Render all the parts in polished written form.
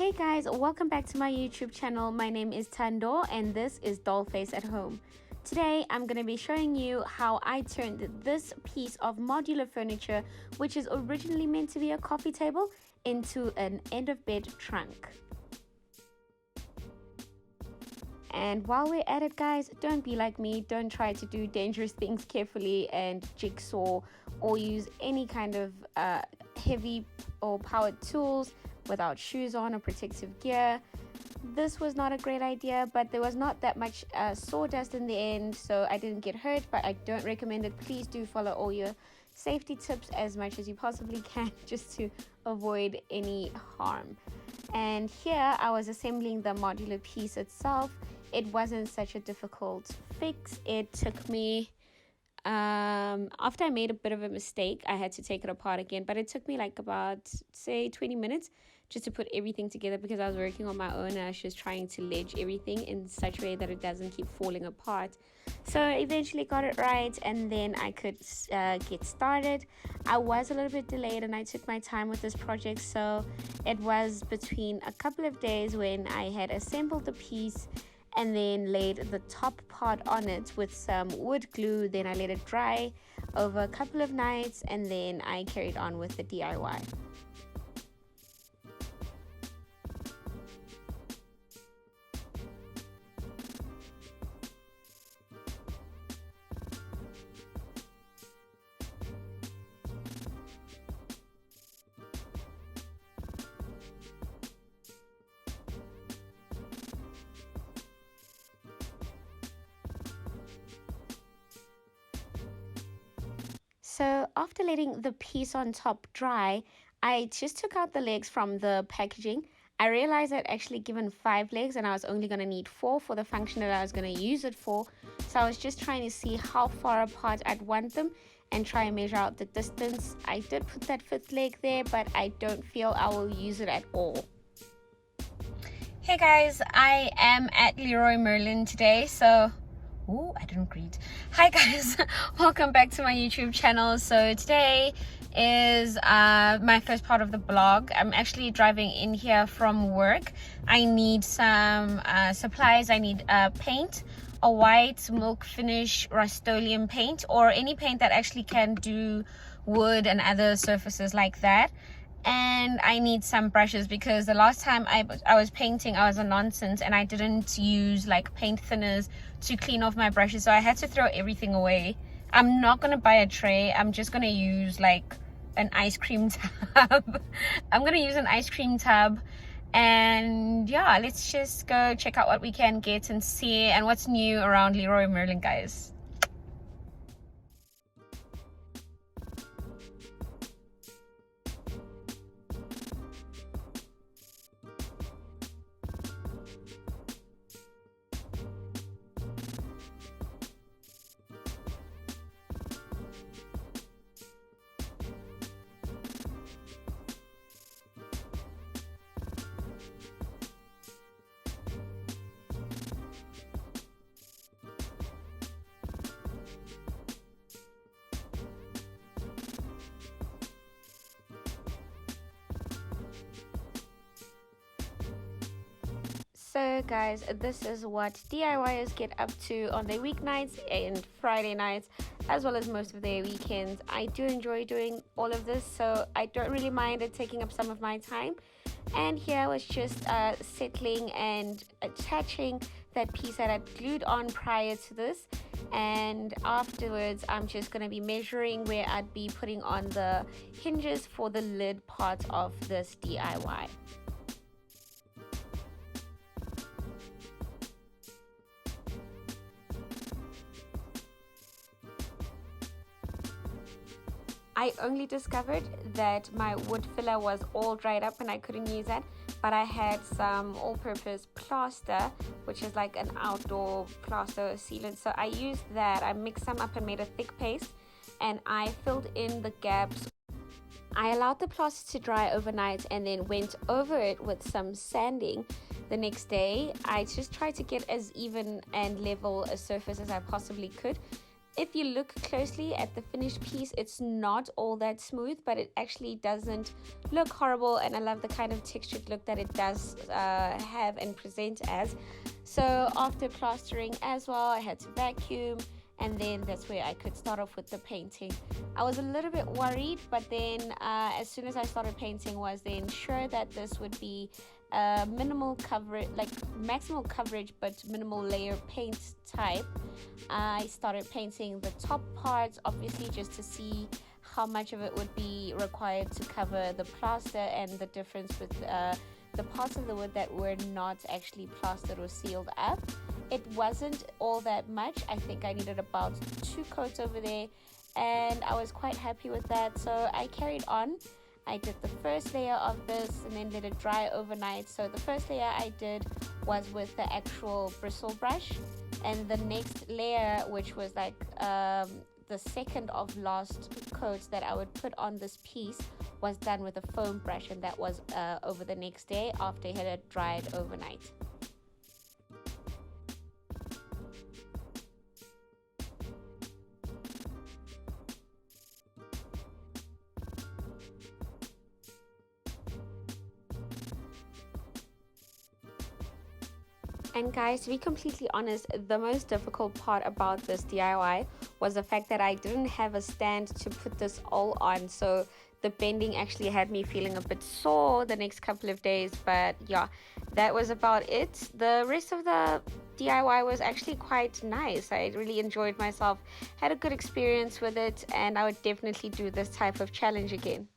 Hey guys, welcome back to my YouTube channel. My name is Tando and this is Dollface at Home. Today I'm going to be showing you how I turned this piece of modular furniture, which is originally meant to be a coffee table, into an end of bed trunk. And while we're at it guys, don't be like me, don't try to do dangerous things carefully and jigsaw or use any kind of heavy or powered tools without shoes on or protective gear. This was not a great idea, but there was not that much sawdust in the end, so I didn't get hurt, but I don't recommend it. Please do follow all your safety tips as much as you possibly can just to avoid any harm. And here I was assembling the modular piece itself. It wasn't such a difficult fix. It took me after I made a bit of a mistake, I had to take it apart again, but it took me like about say 20 minutes just to put everything together because I was working on my own and I was just trying to ledge everything in such a way that it doesn't keep falling apart. So I eventually got it right and then I could get started. I was a little bit delayed and I took my time with this project, so it was between a couple of days when I had assembled the piece and then laid the top part on it with some wood glue. Then I let it dry over a couple of nights and then I carried on with the DIY. So after letting the piece on top dry, I just took out the legs from the packaging. I realized I'd actually given 5 legs and I was only going to need 4 for the function that I was going to use it for. So I was just trying to see how far apart I'd want them and try and measure out the distance. I did put that 5th leg there, but I don't feel I will use it at all. Hey guys, I am at Leroy Merlin today, so oh, I didn't greet. Hi guys, welcome back to my YouTube channel. So today is my first part of the blog. I'm actually driving in here from work. I need some supplies. I need paint, a white milk finish Rust-Oleum paint, or any paint that actually can do wood and other surfaces like that. And I need some brushes because the last time I was painting, I was a nonsense and I didn't use like paint thinners to clean off my brushes, so I had to throw everything away. I'm not gonna buy a tray. I'm just gonna use like an ice cream tub. I'm gonna use an ice cream tub, and yeah, let's just go check out what we can get and see and what's new around Leroy Merlin, guys. So guys, this is what DIYers get up to on their weeknights and Friday nights, as well as most of their weekends. I do enjoy doing all of this, so I don't really mind it taking up some of my time. And here I was just settling and attaching that piece that I'd glued on prior to this, and afterwards I'm just going to be measuring where I'd be putting on the hinges for the lid part of this DIY. I only discovered that my wood filler was all dried up and I couldn't use that, but I had some all-purpose plaster, which is like an outdoor plaster sealant. So I used that. I mixed some up and made a thick paste, and I filled in the gaps. I allowed the plaster to dry overnight and then went over it with some sanding. The next day, I just tried to get as even and level a surface as I possibly could. if you look closely at the finished piece, it's not all that smooth, but it actually doesn't look horrible, and I love the kind of textured look that it does have and present as. So after plastering as well, I had to vacuum, and then that's where I could start off with the painting. I was a little bit worried, but then as soon as I started painting, was then sure that this would be minimal coverage, like maximal coverage but minimal layer paint type. I started painting the top parts, obviously just to see how much of it would be required to cover the plaster, and the difference with the parts of the wood that were not actually plastered or sealed up. It wasn't all that much. I think I needed about 2 coats over there, and I was quite happy with that. So I carried on. I did the first layer of this and then let it dry overnight. So the first layer I did was with the actual bristle brush, and the next layer, which was like the second of last coats that I would put on this piece, was done with a foam brush, and that was over the next day after it had dried overnight. And guys, to be completely honest, the most difficult part about this DIY was the fact that I didn't have a stand to put this all on. So the bending actually had me feeling a bit sore the next couple of days. But yeah, that was about it. The rest of the DIY was actually quite nice. I really enjoyed myself, had a good experience with it, and I would definitely do this type of challenge again.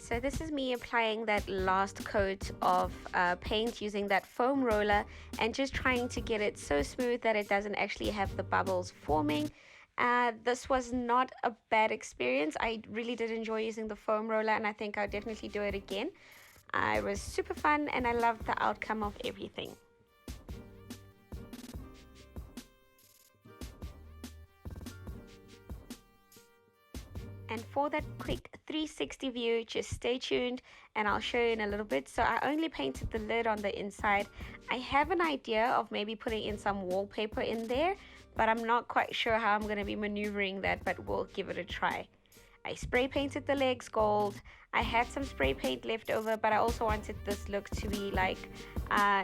So this is me applying that last coat of paint using that foam roller, and just trying to get it so smooth that it doesn't actually have the bubbles forming. This was not a bad experience. I really did enjoy using the foam roller, and I think I'll definitely do it again. It was super fun, and I loved the outcome of everything. And for that quick 360 view, just stay tuned and I'll show you in a little bit. So I only painted the lid on the inside. I have an idea of maybe putting in some wallpaper in there, but I'm not quite sure how I'm going to be maneuvering that, but we'll give it a try. I spray painted the legs gold. I had some spray paint left over, but I also wanted this look to be like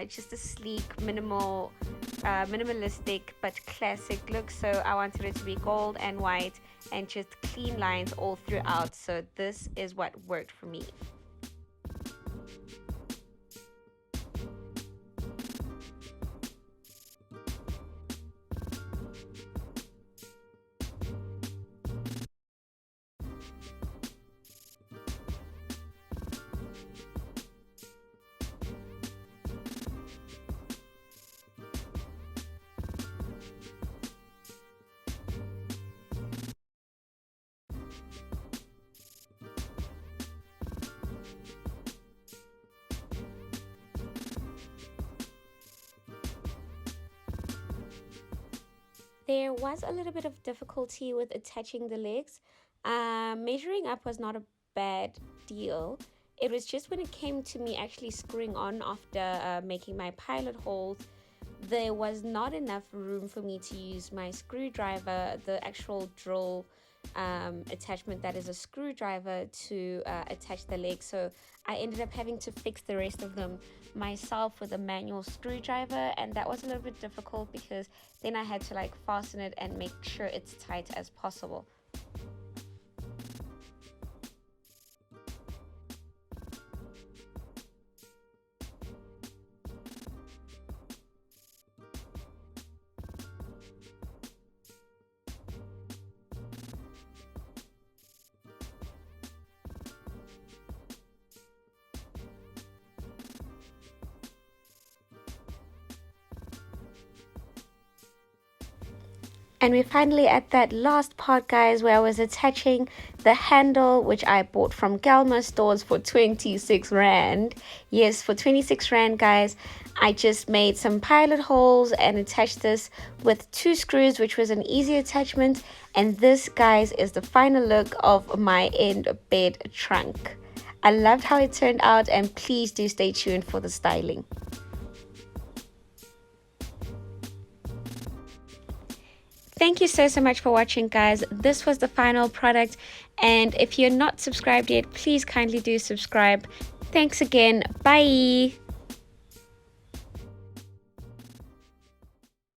just a sleek, minimalistic but classic look. So I wanted it to be gold and white and just clean lines all throughout. So this is what worked for me. There was a little bit of difficulty with attaching the legs. Measuring up was not a bad deal. It was just when it came to me actually screwing on after making my pilot holes, there was not enough room for me to use my screwdriver, the actual drill attachment that is a screwdriver, to attach the legs. So I ended up having to fix the rest of them myself with a manual screwdriver, and that was a little bit difficult because then I had to like fasten it and make sure it's tight as possible. And we're finally at that last part, guys, where I was attaching the handle, which I bought from Galma stores for 26 Rand. Yes, for 26 Rand, guys. I just made some pilot holes and attached this with 2 screws, which was an easy attachment. And this, guys, is the final look of my end bed trunk. I loved how it turned out, and please do stay tuned for the styling. Thank you so much for watching, guys. This was the final product, and if you're not subscribed yet, please kindly do subscribe. Thanks again. Bye.